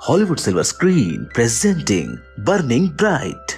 Hollywood silver screen presenting burning bright.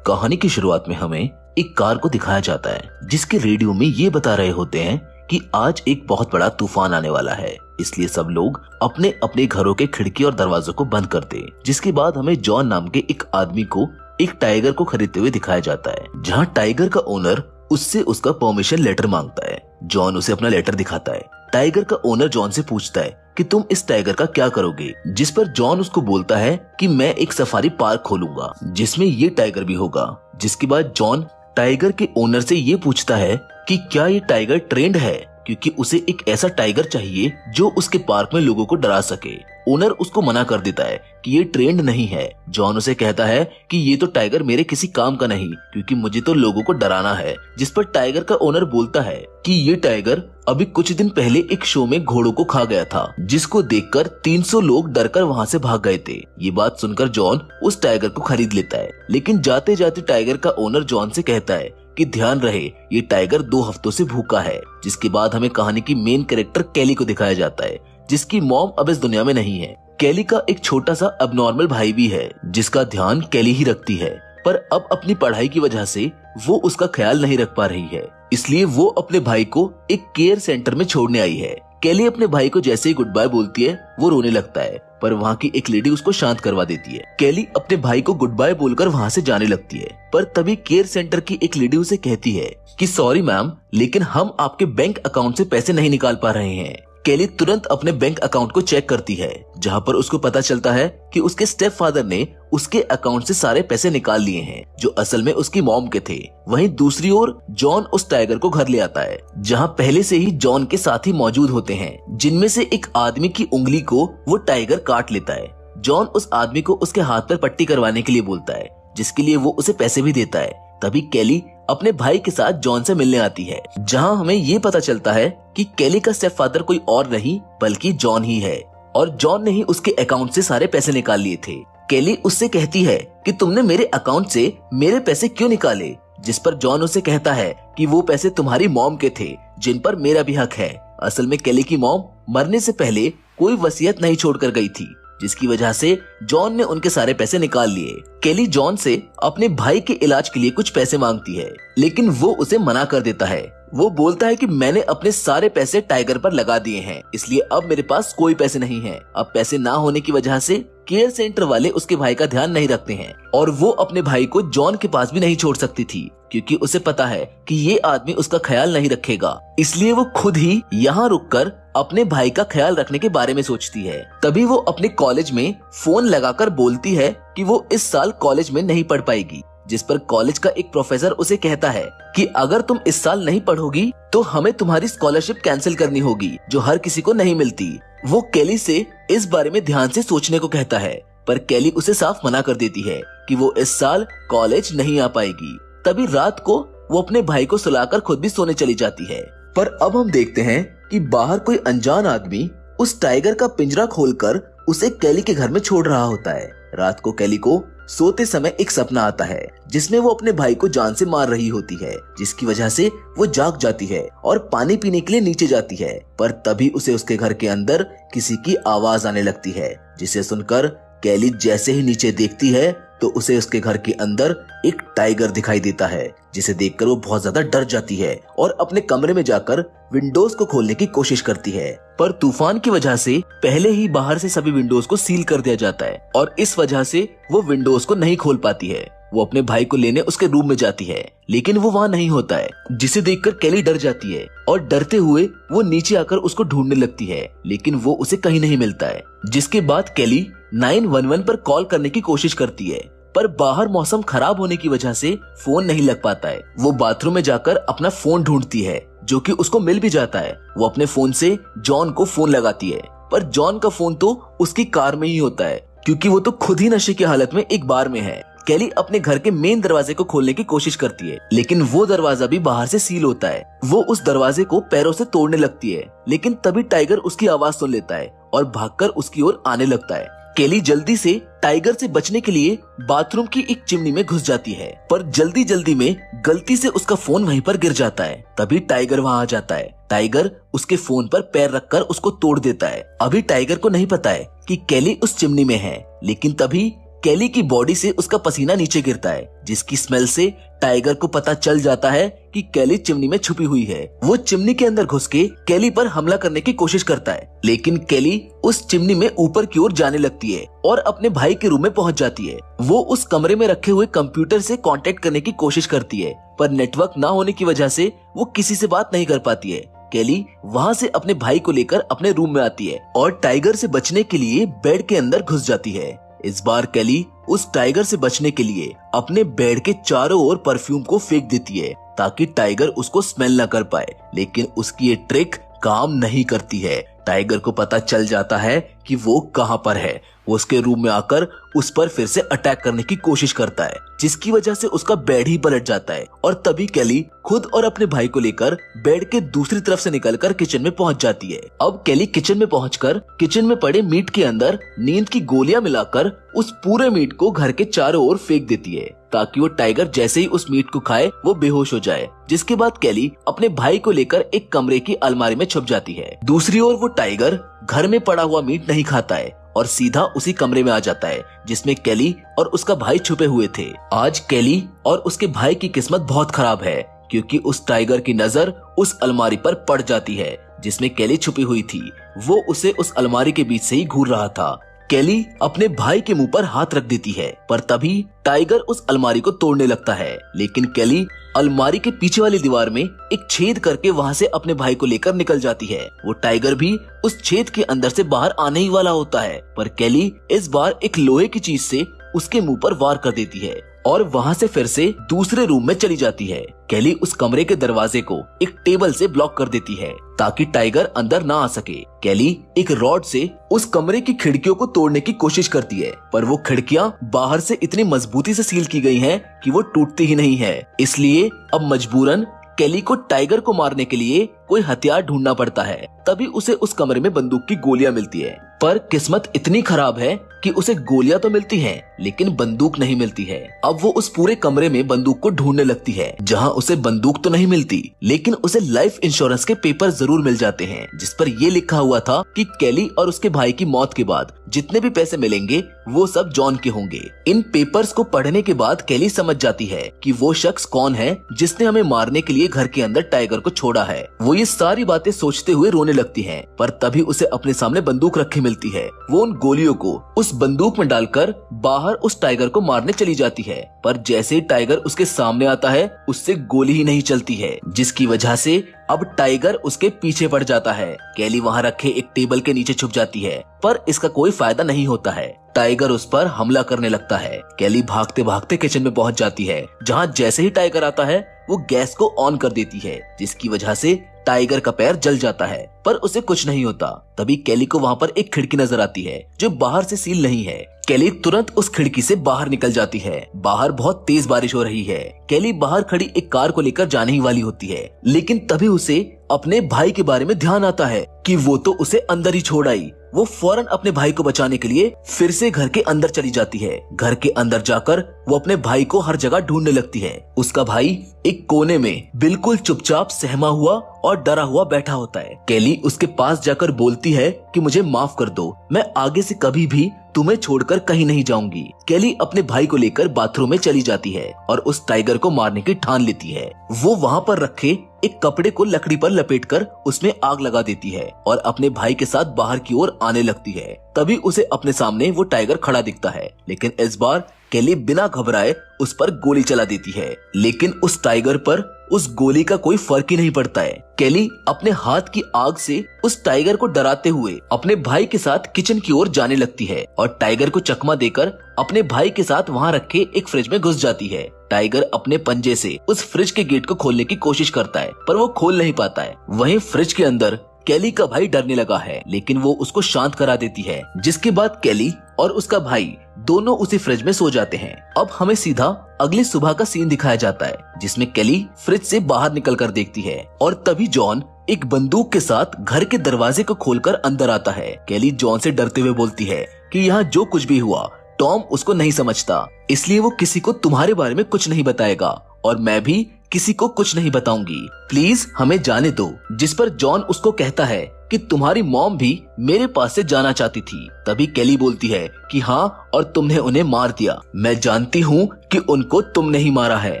कहानी की शुरुआत में हमें एक कार को दिखाया जाता है जिसके रेडियो में ये बता रहे होते हैं कि आज एक बहुत बड़ा तूफान आने वाला है, इसलिए सब लोग अपने अपने घरों के खिड़की और दरवाजों को बंद कर दे। जिसके बाद हमें जॉन नाम के एक आदमी को एक टाइगर को खरीदते हुए दिखाया जाता है, जहाँ टाइगर का ओनर उससे उसका परमिशन लेटर मांगता है। जॉन उसे अपना लेटर दिखाता है। टाइगर का ओनर जॉन से पूछता है कि तुम इस टाइगर का क्या करोगे, जिस पर जॉन उसको बोलता है कि मैं एक सफारी पार्क खोलूंगा जिसमें ये टाइगर भी होगा। जिसके बाद जॉन टाइगर के ओनर से ये पूछता है कि क्या ये टाइगर ट्रेंड है, क्योंकि उसे एक ऐसा टाइगर चाहिए जो उसके पार्क में लोगों को डरा सके। ओनर उसको मना कर देता है कि ये ट्रेंड नहीं है। जॉन उसे कहता है कि ये तो टाइगर मेरे किसी काम का नहीं, क्योंकि मुझे तो लोगों को डराना है। जिस पर टाइगर का ओनर बोलता है कि ये टाइगर अभी कुछ दिन पहले एक शो में घोड़ों को खा गया था, जिसको देखकर 300 लोग डरकर वहाँ से भाग गए थे। ये बात सुनकर जॉन उस टाइगर को खरीद लेता है, लेकिन जाते जाते टाइगर का ओनर जॉन से कहता है कि ध्यान रहे ये टाइगर 2 हफ्तों से भूखा है। जिसके बाद हमें कहानी की मेन कैरेक्टर कैली को दिखाया जाता है, जिसकी मॉम अब इस दुनिया में नहीं है। कैली का एक छोटा सा अबनॉर्मल भाई भी है जिसका ध्यान कैली ही रखती है, पर अब अपनी पढ़ाई की वजह से वो उसका ख्याल नहीं रख पा रही है, इसलिए वो अपने भाई को एक केयर सेंटर में छोड़ने आई है। कैली अपने भाई को जैसे ही गुड बाय बोलती है वो रोने लगता है, पर वहाँ की एक लेडी उसको शांत करवा देती है। कैली अपने भाई को गुड बाय बोलकर वहाँ से जाने लगती है, पर तभी केयर सेंटर की एक लेडी उसे कहती है कि सॉरी मैम, लेकिन हम आपके बैंक अकाउंट से पैसे नहीं निकाल पा रहे हैं। कैली तुरंत अपने बैंक अकाउंट को चेक करती है, जहाँ पर उसको पता चलता है कि उसके स्टेप फादर ने उसके अकाउंट से सारे पैसे निकाल लिए हैं, जो असल में उसकी मॉम के थे। वहीं दूसरी ओर जॉन उस टाइगर को घर ले आता है, जहाँ पहले से ही जॉन के साथी मौजूद होते हैं, जिनमें से एक आदमी की उंगली को वो टाइगर काट लेता है। जॉन उस आदमी को उसके हाथ पर पट्टी करवाने के लिए बोलता है, जिसके लिए वो उसे पैसे भी देता है। तभी कैली अपने भाई के साथ जॉन से मिलने आती है, जहां हमें ये पता चलता है कि कैली का स्टेप फादर कोई और नहीं बल्कि जॉन ही है, और जॉन ने ही उसके अकाउंट से सारे पैसे निकाल लिए थे। कैली उससे कहती है कि तुमने मेरे अकाउंट से मेरे पैसे क्यों निकाले, जिस पर जॉन उसे कहता है कि वो पैसे तुम्हारी मॉम के थे, जिन पर मेरा भी हक है। असल में कैली की मॉम मरने से पहले कोई वसीयत नहीं छोड़कर गई थी, जिसकी वजह से जॉन ने उनके सारे पैसे निकाल लिए। कैली जॉन से अपने भाई के इलाज के लिए कुछ पैसे मांगती है, लेकिन वो उसे मना कर देता है। वो बोलता है कि मैंने अपने सारे पैसे टाइगर पर लगा दिए हैं, इसलिए अब मेरे पास कोई पैसे नहीं हैं। अब पैसे ना होने की वजह से केयर सेंटर वाले उसके भाई का ध्यान नहीं रखते हैं, और वो अपने भाई को जॉन के पास भी नहीं छोड़ सकती थी, क्योंकि उसे पता है कि ये आदमी उसका ख्याल नहीं रखेगा। इसलिए वो खुद ही यहाँ रुककर अपने भाई का ख्याल रखने के बारे में सोचती है। तभी वो अपने कॉलेज में फोन लगाकर बोलती है कि वो इस साल कॉलेज में नहीं पढ़ पाएगी, जिस पर कॉलेज का एक प्रोफेसर उसे कहता है कि अगर तुम इस साल नहीं पढ़ोगी तो हमें तुम्हारी स्कॉलरशिप कैंसिल करनी होगी, जो हर किसी को नहीं मिलती। वो कैली से इस बारे में ध्यान से सोचने को कहता है, पर कैली उसे साफ मना कर देती है कि वो इस साल कॉलेज नहीं आ पाएगी। तभी रात को वो अपने भाई को सुलाकर खुद भी सोने चली जाती है। पर अब हम देखते हैं कि बाहर कोई अनजान आदमी उस टाइगर का पिंजरा खोलकर उसे कैली के घर में छोड़ रहा होता है। रात को कैली को सोते समय एक सपना आता है, जिसमें वो अपने भाई को जान से मार रही होती है, जिसकी वजह से वो जाग जाती है और पानी पीने के लिए नीचे जाती है। पर तभी उसे उसके घर के अंदर किसी की आवाज आने लगती है, जिसे सुनकर कैली जैसे ही नीचे देखती है तो उसे उसके घर के अंदर एक टाइगर दिखाई देता है, जिसे देखकर वो बहुत ज्यादा डर जाती है और अपने कमरे में जाकर विंडोज को खोलने की कोशिश करती है। पर तूफान की वजह से पहले ही बाहर से सभी विंडोज को सील कर दिया जाता है, और इस वजह से वो विंडोज को नहीं खोल पाती है। वो अपने भाई को लेने उसके रूम में जाती है, लेकिन वो वहाँ नहीं होता है, जिसे देखकर कैली डर जाती है और डरते हुए वो नीचे आकर उसको ढूंढने लगती है, लेकिन वो उसे कहीं नहीं मिलता है। जिसके बाद कैली 911 पर कॉल करने की कोशिश करती है, पर बाहर मौसम खराब होने की वजह से फोन नहीं लग पाता है। वो बाथरूम में जाकर अपना फोन ढूंढती है, जो कि उसको मिल भी जाता है। वो अपने फोन से जॉन को फोन लगाती है, पर जॉन का फोन तो उसकी कार में ही होता है, क्योंकि वो तो खुद ही नशे की हालत में एक बार में है। कैली अपने घर के मेन दरवाजे को खोलने की कोशिश करती है, लेकिन वो दरवाजा भी बाहर से सील होता है। वो उस दरवाजे को पैरों से तोड़ने लगती है, लेकिन तभी टाइगर उसकी आवाज सुन लेता है और भागकर उसकी ओर आने लगता है। कैली जल्दी से टाइगर से बचने के लिए बाथरूम की एक चिमनी में घुस जाती है, पर जल्दी जल्दी में गलती से उसका फोन वहीं पर गिर जाता है। तभी टाइगर वहां आ जाता है। टाइगर उसके फोन पर पैर रखकर उसको तोड़ देता है। अभी टाइगर को नहीं पता है कि केली उस चिमनी में है, लेकिन तभी केली की बॉडी से उसका पसीना नीचे गिरता है, जिसकी स्मेल से टाइगर को पता चल जाता है कि केली चिमनी में छुपी हुई है। वो चिमनी के अंदर घुस के केली पर हमला करने की कोशिश करता है, लेकिन केली उस चिमनी में ऊपर की ओर जाने लगती है और अपने भाई के रूम में पहुंच जाती है। वो उस कमरे में रखे हुए कंप्यूटर से कांटेक्ट करने की कोशिश करती है, पर नेटवर्क ना होने की वजह से वो किसी से बात नहीं कर पाती है। केली वहां से अपने भाई को लेकर अपने रूम में आती है और टाइगर से बचने के लिए बेड के अंदर घुस जाती है। इस बार केली उस टाइगर से बचने के लिए अपने बेड के चारों ओर परफ्यूम को फेंक देती है ताकि टाइगर उसको स्मेल न कर पाए, लेकिन उसकी ये ट्रिक काम नहीं करती है। टाइगर को पता चल जाता है कि वो कहां पर है। वो उसके रूम में आकर उस पर फिर से अटैक करने की कोशिश करता है, जिसकी वजह से उसका बेड ही पलट जाता है और तभी केली खुद और अपने भाई को लेकर बेड के दूसरी तरफ से निकलकर किचन में पहुंच जाती है। अब केली किचन में पहुंचकर किचन में पड़े मीट के अंदर नींद की गोलियां मिलाकर उस पूरे मीट को घर के चारों ओर फेंक देती है ताकि वो टाइगर जैसे ही उस मीट को खाए वो बेहोश हो जाए। जिसके बाद केली अपने भाई को लेकर एक कमरे की अलमारी में छुप जाती है। दूसरी ओर वो टाइगर घर में पड़ा हुआ मीट नहीं खाता है और सीधा उसी कमरे में आ जाता है जिसमें केली और उसका भाई छुपे हुए थे। आज केली और उसके भाई की किस्मत बहुत खराब है, क्योंकि उस टाइगर की नजर उस अलमारी पर पड़ जाती है जिसमें केली छुपी हुई थी। वो उसे उस अलमारी के बीच से ही घूर रहा था। केली अपने भाई के मुंह पर हाथ रख देती है, पर तभी टाइगर उस अलमारी को तोड़ने लगता है, लेकिन केली अलमारी के पीछे वाली दीवार में एक छेद करके वहां से अपने भाई को लेकर निकल जाती है। वो टाइगर भी उस छेद के अंदर से बाहर आने ही वाला होता है, पर केली इस बार एक लोहे की चीज से उसके मुंह पर वार कर देती है और वहां से फिर से दूसरे रूम में चली जाती है। केली उस कमरे के दरवाजे को एक टेबल से ब्लॉक कर देती है ताकि टाइगर अंदर ना आ सके। केली एक रॉड से उस कमरे की खिड़कियों को तोड़ने की कोशिश करती है, पर वो खिड़कियां बाहर से इतनी मजबूती से सील की गई हैं कि वो टूटती ही नहीं है। इसलिए अब मजबूरन केली को टाइगर को मारने के लिए कोई हथियार ढूंढना पड़ता है। तभी उसे उस कमरे में बंदूक की गोलियां मिलती है, पर किस्मत इतनी खराब है कि उसे गोलियां तो मिलती हैं, लेकिन बंदूक नहीं मिलती है। अब वो उस पूरे कमरे में बंदूक को ढूंढने लगती है, जहां उसे बंदूक तो नहीं मिलती, लेकिन उसे लाइफ इंश्योरेंस के पेपर जरूर मिल जाते हैं, जिस पर ये लिखा हुआ था कि केली और उसके भाई की मौत के बाद जितने भी पैसे मिलेंगे वो सब जॉन के होंगे। इन पेपर्स को पढ़ने के बाद केली समझ जाती है कि वो शख्स कौन है जिसने हमें मारने के लिए घर के अंदर टाइगर को छोड़ा है। वो ये सारी बातें सोचते हुए रोने लगती है, पर तभी उसे अपने सामने बंदूक रखी मिलती है। वो उन गोलियों को उस बंदूक में डालकर बाहर उस टाइगर को मारने चली जाती है, पर जैसे ही टाइगर उसके सामने आता है उससे गोली ही नहीं चलती है, जिसकी वजह से अब टाइगर उसके पीछे पड़ जाता है। केली वहां रखे एक टेबल के नीचे छुप जाती है, पर इसका कोई फायदा नहीं होता है। टाइगर उस पर हमला करने लगता है। केली भागते भागते किचन में पहुंच जाती है, जहां जैसे ही टाइगर आता है वो गैस को ऑन कर देती है, जिसकी वजह से टाइगर का पैर जल जाता है, पर उसे कुछ नहीं होता। तभी केली को वहां पर एक खिड़की नजर आती है जो बाहर से सील नहीं है। केली तुरंत उस खिड़की से बाहर निकल जाती है। बाहर बहुत तेज बारिश हो रही है। केली बाहर खड़ी एक कार को लेकर जाने ही वाली होती है, लेकिन तभी उसे अपने भाई के बारे में ध्यान आता है कि वो तो उसे अंदर ही छोड़ आई। वो फौरन अपने भाई को बचाने के लिए फिर से घर के अंदर चली जाती है। घर के अंदर जाकर वो अपने भाई को हर जगह ढूंढने लगती है। उसका भाई एक कोने में बिल्कुल चुपचाप सहमा हुआ और डरा हुआ बैठा होता है। केली उसके पास जाकर बोलती है कि मुझे माफ कर दो, मैं आगे से कभी भी तुम्हें छोड़कर कहीं नहीं जाऊंगी। केली अपने भाई को लेकर बाथरूम में चली जाती है और उस टाइगर को मारने की ठान लेती है। वो वहां पर रखे एक कपड़े को लकड़ी पर लपेटकर उसमें आग लगा देती है और अपने भाई के साथ बाहर की ओर आने लगती है। तभी उसे अपने सामने वो टाइगर खड़ा दिखता है, लेकिन इस बार केली बिना घबराए उस पर गोली चला देती है, लेकिन उस टाइगर पर उस गोली का कोई फर्क ही नहीं पड़ता है। केली अपने हाथ की आग से उस टाइगर को डराते हुए अपने भाई के साथ किचन की ओर जाने लगती है और टाइगर को चकमा देकर अपने भाई के साथ वहां रखे एक फ्रिज में घुस जाती है। टाइगर अपने पंजे से उस फ्रिज के गेट को खोलने की कोशिश करता है, पर वो खोल नहीं पाता है। वहीं फ्रिज के अंदर केली का भाई डरने लगा है, लेकिन वो उसको शांत करा देती है, जिसके बाद केली और उसका भाई दोनों उसी फ्रिज में सो जाते हैं। अब हमें सीधा अगली सुबह का सीन दिखाया जाता है, जिसमें केली फ्रिज से बाहर निकल कर देखती है और तभी जॉन एक बंदूक के साथ घर के दरवाजे को खोलकर अंदर आता है। केली जॉन से डरते हुए बोलती है कि यहाँ जो कुछ भी हुआ टॉम उसको नहीं समझता, इसलिए वो किसी को तुम्हारे बारे में कुछ नहीं बताएगा और मैं भी किसी को कुछ नहीं बताऊंगी। प्लीज हमें जाने दो। जिस पर जॉन उसको कहता है कि तुम्हारी मॉम भी मेरे पास से जाना चाहती थी। तभी केली बोलती है कि हाँ, और तुमने उन्हें मार दिया। मैं जानती हूँ कि उनको तुमने ही मारा है।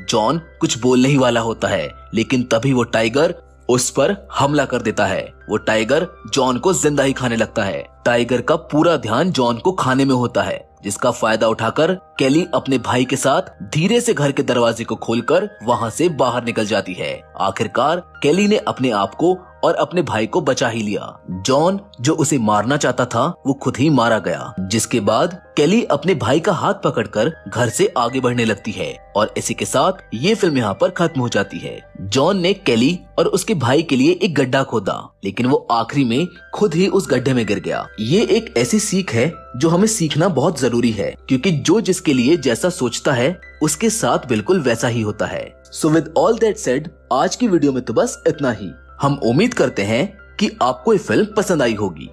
जॉन कुछ बोलने ही वाला होता है, लेकिन तभी वो टाइगर उस पर हमला कर देता है। वो टाइगर जॉन को जिंदा ही खाने लगता है। टाइगर का पूरा ध्यान जॉन को खाने में होता है, जिसका फायदा उठाकर केली अपने भाई के साथ धीरे से घर के दरवाजे को खोलकर वहां से बाहर निकल जाती है। आखिरकार केली ने अपने आप को और अपने भाई को बचा ही लिया। जॉन जो उसे मारना चाहता था वो खुद ही मारा गया, जिसके बाद केली अपने भाई का हाथ पकड़कर घर से आगे बढ़ने लगती है और इसी के साथ ये फिल्म यहाँ पर खत्म हो जाती है। जॉन ने केली और उसके भाई के लिए एक गड्ढा खोदा, लेकिन वो आखिरी में खुद ही उस गड्ढे में गिर गया। ये एक ऐसी सीख है जो हमें सीखना बहुत जरूरी है, क्योंकि जो जिसके लिए जैसा सोचता है उसके साथ बिल्कुल वैसा ही होता है। So with all that said, आज की वीडियो में तो बस इतना ही। हम उम्मीद करते हैं कि आपको ये फिल्म पसंद आई होगी।